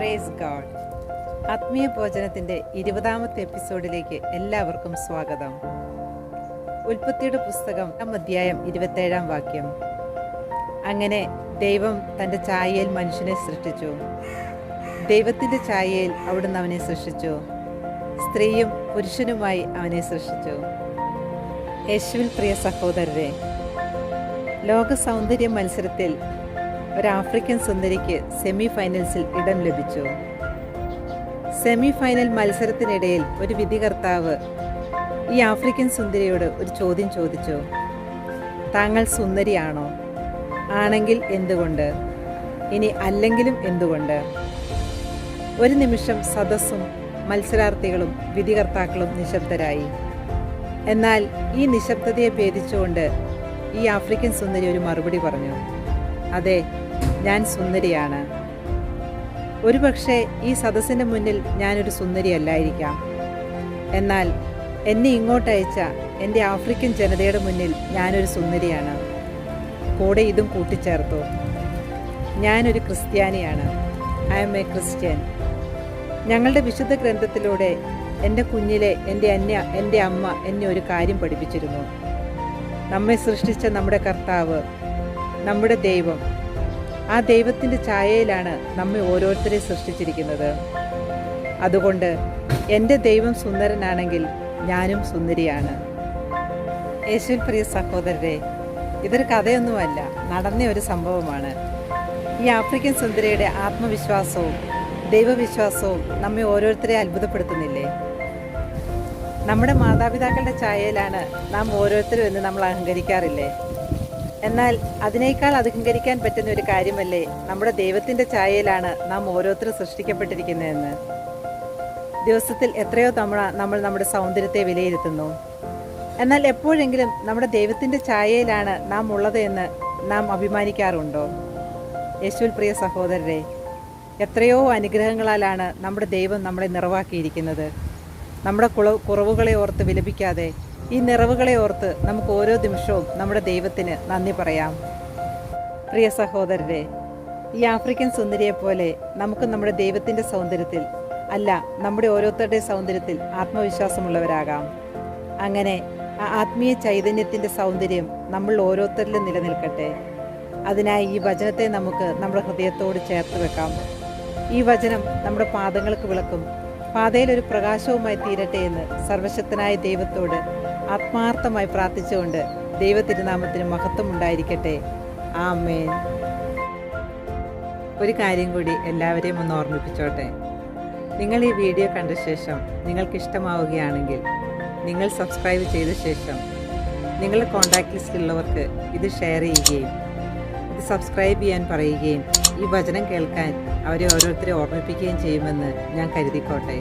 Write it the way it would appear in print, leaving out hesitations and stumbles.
Praise God. ആത്മീയ ഭോജനത്തിൻ്റെ 20ാമത്തെ എപ്പിസോഡിലേക്ക് എല്ലാവർക്കും സ്വാഗതം. ഉൽപ്പത്തിയുടെ പുസ്തകം അധ്യായം 27 വാക്യം. അങ്ങനെ ദൈവം തൻ്റെ ഛായയിൽ മനുഷ്യനെ സൃഷ്ടിച്ചു. ദൈവത്തിൻ്റെ ഛായയിൽ അവിടുന്ന് അവനെ സൃഷ്ടിച്ചു. സ്ത്രീയും പുരുഷനുമായി അവനെ സൃഷ്ടിച്ചു. യേശുവിൽ പ്രിയ സഹോദരരെ, ലോക സൗന്ദര്യ മത്സരത്തിൽ ഒരു ആഫ്രിക്കൻ സുന്ദരിക്ക് സെമി ഫൈനൽസിൽ ഇടം ലഭിച്ചു. സെമി ഫൈനൽ മത്സരത്തിനിടയിൽ ഒരു വിധികർത്താവ് ഈ ആഫ്രിക്കൻ സുന്ദരിയോട് ഒരു ചോദ്യം ചോദിച്ചു. താങ്കൾ സുന്ദരിയാണോ? ആണെങ്കിൽ എന്തുകൊണ്ട്? ഇനി അല്ലെങ്കിലും എന്തുകൊണ്ട്? ഒരു നിമിഷം സദസ്സും മത്സരാർത്ഥികളും വിധികർത്താക്കളും നിശബ്ദരായി. എന്നാൽ ഈ നിശബ്ദതയെ ഭേദിച്ചുകൊണ്ട് ഈ ആഫ്രിക്കൻ സുന്ദരി ഒരു മറുപടി പറഞ്ഞു. അതെ, ഞാൻ സുന്ദരിയാണ്. ഒരുപക്ഷെ ഈ സദസ്സിൻ്റെ മുന്നിൽ ഞാനൊരു സുന്ദരിയല്ലായിരിക്കാം. എന്നാൽ എന്നെ ഇങ്ങോട്ടയച്ച എൻ്റെ ആഫ്രിക്കൻ ജനതയുടെ മുന്നിൽ ഞാനൊരു സുന്ദരിയാണ്. കൂടെ ഇതും കൂട്ടിച്ചേർത്തു, ഞാനൊരു ക്രിസ്ത്യാനിയാണ്. I am a Christian. ഞങ്ങളുടെ വിശുദ്ധ ഗ്രന്ഥത്തിലൂടെ എൻ്റെ കുഞ്ഞിലെ എൻ്റെ അമ്മ എന്നെ ഒരു കാര്യം പഠിപ്പിച്ചിരുന്നു. നമ്മെ സൃഷ്ടിച്ച നമ്മുടെ കർത്താവ്, നമ്മുടെ ദൈവം, ആ ദൈവത്തിൻ്റെ ഛായയിലാണ് നമ്മെ ഓരോരുത്തരെ സൃഷ്ടിച്ചിരിക്കുന്നത്. അതുകൊണ്ട് എൻ്റെ ദൈവം സുന്ദരനാണെങ്കിൽ ഞാനും സുന്ദരിയാണ്. യേശുവിൽ പ്രിയ സഹോദരരെ, ഇതൊരു കഥയൊന്നുമല്ല, നടന്ന ഒരു സംഭവമാണ്. ഈ ആഫ്രിക്കൻ സുന്ദരിയുടെ ആത്മവിശ്വാസവും ദൈവവിശ്വാസവും നമ്മെ ഓരോരുത്തരെ അത്ഭുതപ്പെടുത്തുന്നില്ലേ? നമ്മുടെ മാതാപിതാക്കളുടെ ഛായയിലാണ് നാം ഓരോരുത്തരും എന്ന് നമ്മൾ അഹങ്കരിക്കാറില്ലേ? എന്നാൽ അതിനേക്കാൾ അഹങ്കരിക്കാൻ പറ്റുന്ന ഒരു കാര്യമല്ലേ നമ്മുടെ ദൈവത്തിൻ്റെ ഛായയിലാണ് നാം ഓരോരുത്തരും സൃഷ്ടിക്കപ്പെട്ടിരിക്കുന്നതെന്ന്? ദിവസത്തിൽ എത്രയോ തവണ നമ്മൾ നമ്മുടെ സൗന്ദര്യത്തെ വിലയിരുത്തുന്നു. എന്നാൽ എപ്പോഴെങ്കിലും നമ്മുടെ ദൈവത്തിൻ്റെ ഛായയിലാണ് നാം ഉള്ളത് എന്ന് നാം അഭിമാനിക്കാറുണ്ടോ? യേശുവിൽ പ്രിയ സഹോദരരെ, എത്രയോ അനുഗ്രഹങ്ങളാലാണ് നമ്മുടെ ദൈവം നമ്മളെ നിറവാക്കിയിരിക്കുന്നത്. നമ്മുടെ കുറവുകളെ ഓർത്ത് വിലപിക്കാതെ ഈ നിറവുകളെ ഓർത്ത് നമുക്ക് ഓരോ നിമിഷവും നമ്മുടെ ദൈവത്തിന് നന്ദി പറയാം. പ്രിയ സഹോദരരെ, ഈ ആഫ്രിക്കൻ സുന്ദരിയെപ്പോലെ നമുക്ക് നമ്മുടെ ദൈവത്തിൻ്റെ സൗന്ദര്യത്തിൽ അല്ല, നമ്മുടെ ഓരോരുത്തരുടെയും സൗന്ദര്യത്തിൽ ആത്മവിശ്വാസമുള്ളവരാകാം. അങ്ങനെ ആ ആത്മീയ ചൈതന്യത്തിൻ്റെ സൗന്ദര്യം നമ്മൾ ഓരോരുത്തരിലും നിലനിൽക്കട്ടെ. അതിനായി ഈ വചനത്തെ നമുക്ക് നമ്മുടെ ഹൃദയത്തോട് ചേർത്ത് വെക്കാം. ഈ വചനം നമ്മുടെ പാദങ്ങൾക്ക് വിളക്കും, പാതയിലൊരു പ്രകാശവുമായി തീരട്ടെ എന്ന് സർവശക്തനായ ദൈവത്തോട് ആത്മാർത്ഥമായി പ്രാർത്ഥിച്ചുകൊണ്ട് ദൈവ തിരുനാമത്തിന് മഹത്വം ഉണ്ടായിരിക്കട്ടെ. ആമേൻ. ഒരു കാര്യം കൂടി എല്ലാവരെയും ഒന്ന് ഓർമ്മിപ്പിച്ചോട്ടെ. നിങ്ങൾ ഈ വീഡിയോ കണ്ട ശേഷം നിങ്ങൾക്ക് ഇഷ്ടമാവുകയാണെങ്കിൽ നിങ്ങൾ സബ്സ്ക്രൈബ് ചെയ്ത ശേഷം നിങ്ങളുടെ കോൺടാക്ട് ലിസ്റ്റിലുള്ളവർക്ക് ഇത് ഷെയർ ചെയ്യുകയും ഇത് സബ്സ്ക്രൈബ് ചെയ്യാൻ പറയുകയും ഈ വചനം കേൾക്കാൻ അവരെ ഓരോരുത്തരെ ഓർമ്മിപ്പിക്കുകയും ചെയ്യുമെന്ന് ഞാൻ കരുതിക്കോട്ടെ.